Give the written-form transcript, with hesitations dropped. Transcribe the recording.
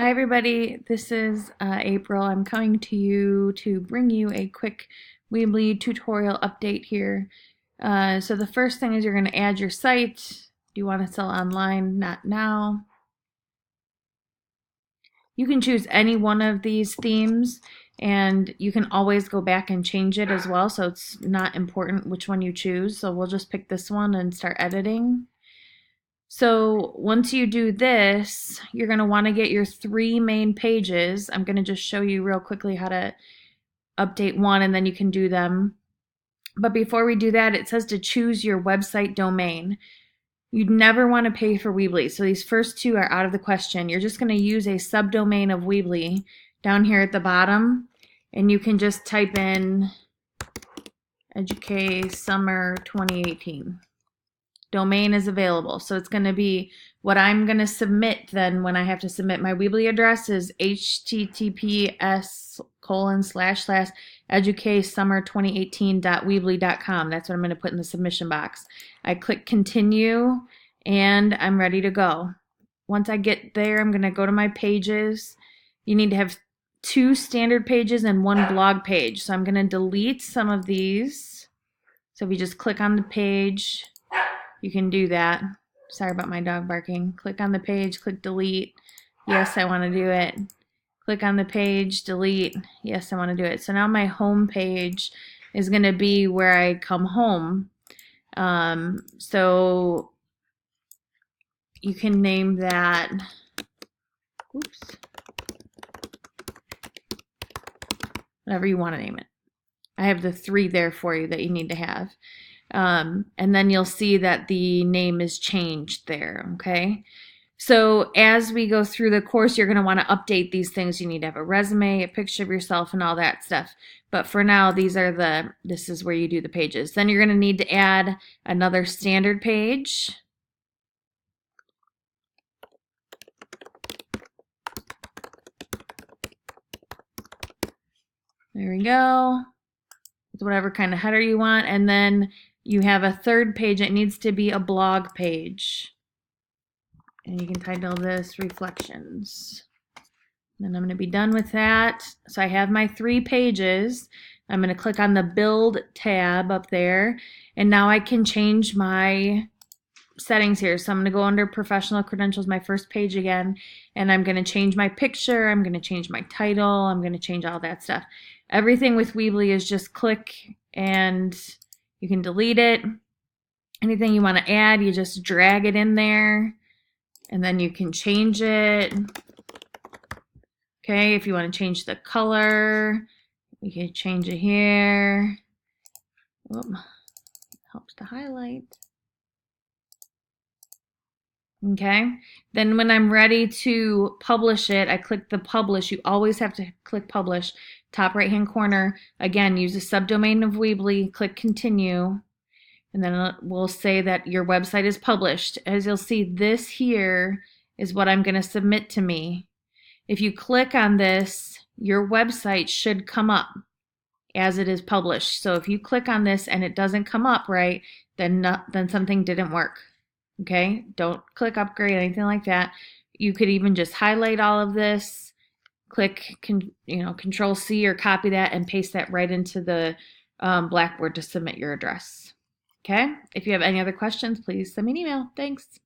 Hi everybody, this is April. I'm coming to you to bring you a quick Weebly tutorial update here. So the first thing is you're going to add your site. Do you want to sell online? Not now. You can choose any one of these themes and you can always go back and change it as well, so it's not important which one you choose. So we'll just pick this one and start editing. So once you do this, you're going to want to get your 3 main pages. I'm going to just show you real quickly how to update one and then you can do them. But before we do that, it says to choose your website domain. You'd never want to pay for Weebly. So these first two are out of the question. You're just going to use a subdomain of Weebly down here at the bottom. And you can just type in Educate Summer 2018. Domain is available. So it's going to be what I'm going to submit then when I have to submit my Weebly address is https://educatesummer2018.weebly.com. That's what I'm going to put in the submission box. I click continue and I'm ready to go. Once I get there, I'm going to go to my pages. You need to have 2 standard pages and 1 blog page. So I'm going to delete some of these. So if you just click on the page, you can do that. Sorry about my dog barking. Click on the page, click delete. Yes, I want to do it. Click on the page, delete. Yes, I want to do it. So now my home page is going to be where I come home. So you can name that, oops, whatever you want to name it. I have the 3 there for you that you need to have. And then you'll see that the name is changed there, okay? So as we go through the course, you're going to want to update these things. You need to have a resume, a picture of yourself, and all that stuff. But for now, this is where you do the pages. Then you're going to need to add another standard page. There we go. With whatever kind of header you want. And then you have a 3rd page. It needs to be a blog page. And you can title this Reflections. Then I'm going to be done with that. So I have my 3 pages. I'm going to click on the Build tab up there. And now I can change my settings here. So I'm going to go under Professional Credentials, my first page again. And I'm going to change my picture. I'm going to change my title. I'm going to change all that stuff. Everything with Weebly is just click and you can delete it. Anything you want to add, you just drag it in there and then you can change it. Okay, if you want to change the color, you can change it here. Whoop. Helps to highlight. Okay, then when I'm ready to publish it, I click the publish. You always have to click publish. Top right hand corner, again, use a subdomain of Weebly, click continue, and then it will say that your website is published. As you'll see, this here is what I'm going to submit to me. If you click on this, your website should come up as it is published. So if you click on this and it doesn't come up right, then something didn't work. Okay, don't click upgrade, anything like that. You could even just highlight all of this, click Control C or copy that and paste that right into the Blackboard to submit your address. Okay, if you have any other questions, please send me an email. Thanks.